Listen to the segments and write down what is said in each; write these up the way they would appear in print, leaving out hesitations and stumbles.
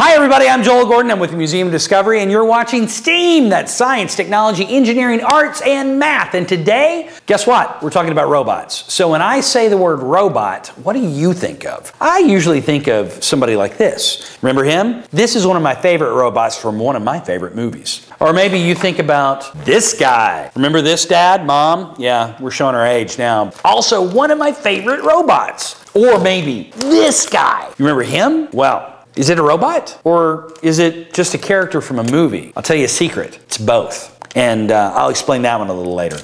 Hi everybody, I'm Joel Gordon. I'm with the Museum of Discovery and you're watching STEAM. That's science, technology, engineering, arts, and math. And today, guess what? We're talking about robots. So when I say the word robot, what do you think of? I usually think of somebody like this. Remember him? This is one of my favorite robots from one of my favorite movies. Or maybe you think about this guy. Remember this, Dad, Mom? Yeah, we're showing our age now. Also one of my favorite robots. Or maybe this guy. You remember him? Well, is it a robot or is it just a character from a movie? I'll tell you a secret. It's both. And I'll explain that one a little later.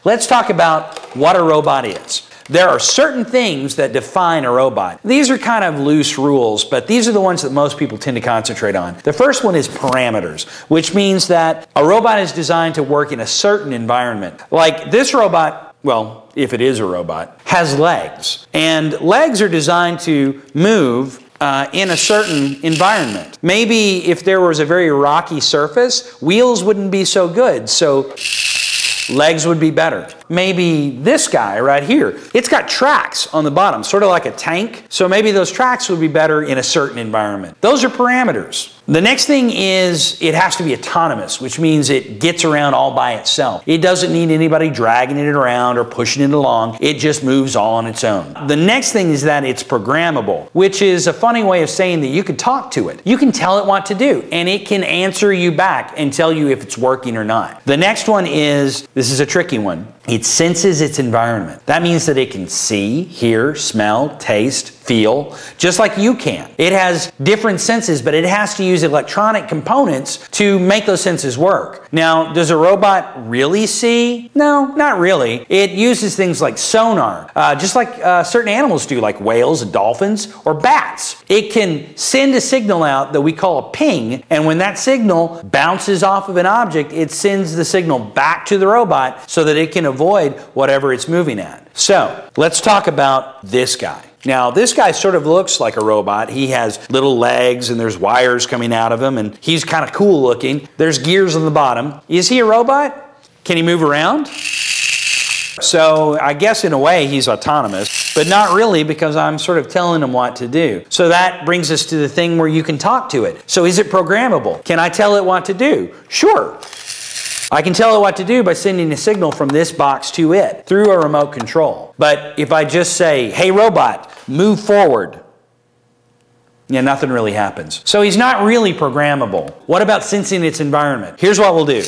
Let's talk about what a robot is. There are certain things that define a robot. These are kind of loose rules, but these are the ones that most people tend to concentrate on. The first one is parameters, which means that a robot is designed to work in a certain environment. Like this robot, well, if it is a robot, has legs. And legs are designed to move in a certain environment. Maybe if there was a very rocky surface, wheels wouldn't be so good, so legs would be better. Maybe this guy right here, it's got tracks on the bottom, sort of like a tank, so maybe those tracks would be better in a certain environment. Those are parameters. The next thing is it has to be autonomous, which means it gets around all by itself. It doesn't need anybody dragging it around or pushing it along. It just moves all on its own. The next thing is that it's programmable, which is a funny way of saying that you can talk to it. You can tell it what to do, and it can answer you back and tell you if it's working or not. The next one is, this is a tricky one, it senses its environment. That means that it can see, hear, smell, taste, feel, just like you can. It has different senses, but it has to use electronic components to make those senses work. Now, does a robot really see? No, not really. It uses things like sonar, just like certain animals do, like whales and dolphins or bats. It can send a signal out that we call a ping, and when that signal bounces off of an object, it sends the signal back to the robot so that it can avoid whatever it's moving at. So, let's talk about this guy. Now, this guy sort of looks like a robot. He has little legs and there's wires coming out of him and he's kind of cool looking. There's gears on the bottom. Is he a robot? Can he move around? So I guess in a way he's autonomous, but not really because I'm sort of telling him what to do. So that brings us to the thing where you can talk to it. So is it programmable? Can I tell it what to do? Sure. I can tell it what to do by sending a signal from this box to it through a remote control. But if I just say, hey robot, move forward, yeah, nothing really happens. So he's not really programmable. What about sensing its environment? Here's what we'll do.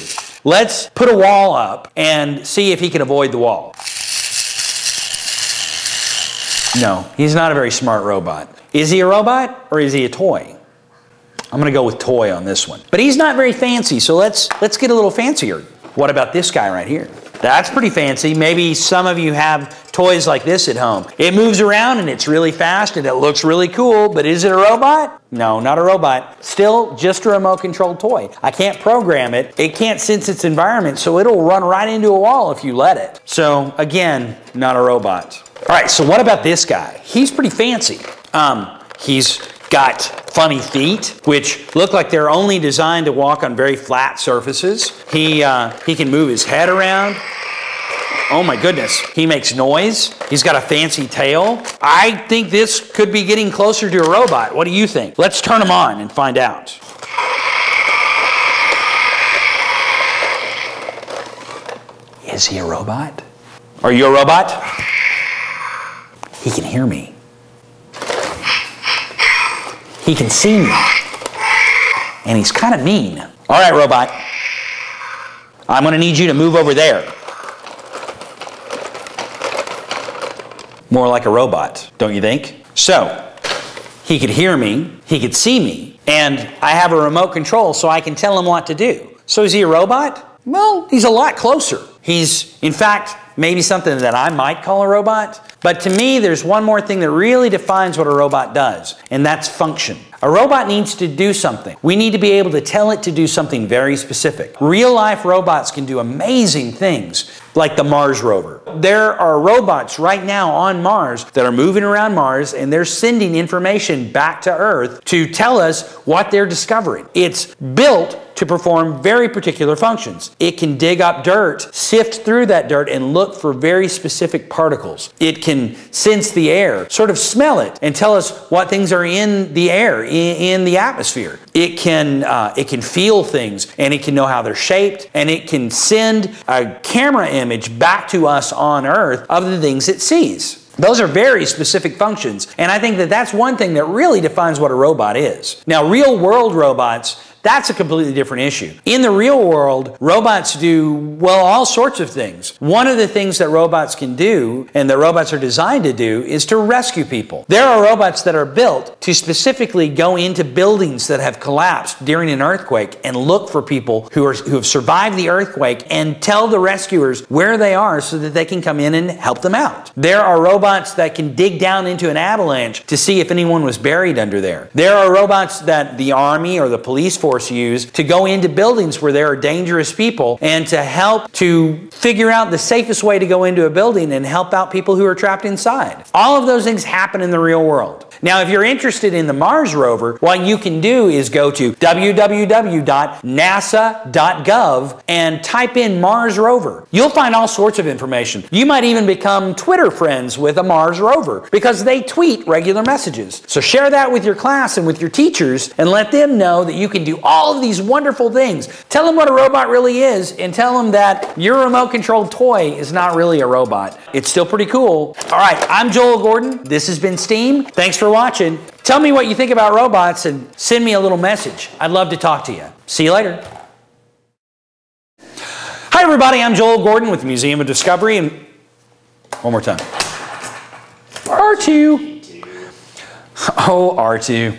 Let's put a wall up and see if he can avoid the wall. No, he's not a very smart robot. Is he a robot or is he a toy? I'm going to go with toy on this one. But he's not very fancy, so let's get a little fancier. What about this guy right here? That's pretty fancy. Maybe some of you have toys like this at home. It moves around and it's really fast and it looks really cool, but is it a robot? No, not a robot. Still just a remote controlled toy. I can't program it. It can't sense its environment, so it'll run right into a wall if you let it. So again, not a robot. All right, so what about this guy? He's pretty fancy. He's got funny feet, which look like they're only designed to walk on very flat surfaces. He can move his head around. Oh my goodness, he makes noise. He's got a fancy tail. I think this could be getting closer to a robot. What do you think? Let's turn him on and find out. Is he a robot? Are you a robot? He can hear me. He can see me, and he's kind of mean. All right, robot, I'm going to need you to move over there. More like a robot, don't you think? So, he could hear me, he could see me, and I have a remote control so I can tell him what to do. So is he a robot? Well, he's a lot closer. He's, in fact, maybe something that I might call a robot. But to me, there's one more thing that really defines what a robot does, and that's function. A robot needs to do something. We need to be able to tell it to do something very specific. Real-life robots can do amazing things, like the Mars rover. There are robots right now on Mars that are moving around Mars, and they're sending information back to Earth to tell us what they're discovering. It's built to perform very particular functions. It can dig up dirt, sift through that dirt, and look for very specific particles. It can sense the air, sort of smell it, and tell us what things are in the air, in the atmosphere. It can feel things, and it can know how they're shaped, and it can send a camera image back to us on Earth of the things it sees. Those are very specific functions, and I think that that's one thing that really defines what a robot is. Now, real-world robots, that's a completely different issue. In the real world, robots do, well, all sorts of things. One of the things that robots can do, and that robots are designed to do, is to rescue people. There are robots that are built to specifically go into buildings that have collapsed during an earthquake and look for people who have survived the earthquake and tell the rescuers where they are so that they can come in and help them out. There are robots that can dig down into an avalanche to see if anyone was buried under there. There are robots that the Army or the police force use to go into buildings where there are dangerous people and to help to figure out the safest way to go into a building and help out people who are trapped inside. All of those things happen in the real world. Now, if you're interested in the Mars rover, what you can do is go to www.nasa.gov and type in Mars rover. You'll find all sorts of information. You might even become Twitter friends with a Mars rover because they tweet regular messages. So share that with your class and with your teachers and let them know that you can do all of these wonderful things. Tell them what a robot really is and tell them that your remote-controlled toy is not really a robot. It's still pretty cool. All right, I'm Joel Gordon. This has been STEAM. Thanks for watching. Tell me what you think about robots and send me a little message. I'd love to talk to you. See you later. Hi everybody, I'm Joel Gordon with the Museum of Discovery, and one more time. R2. Oh, R2.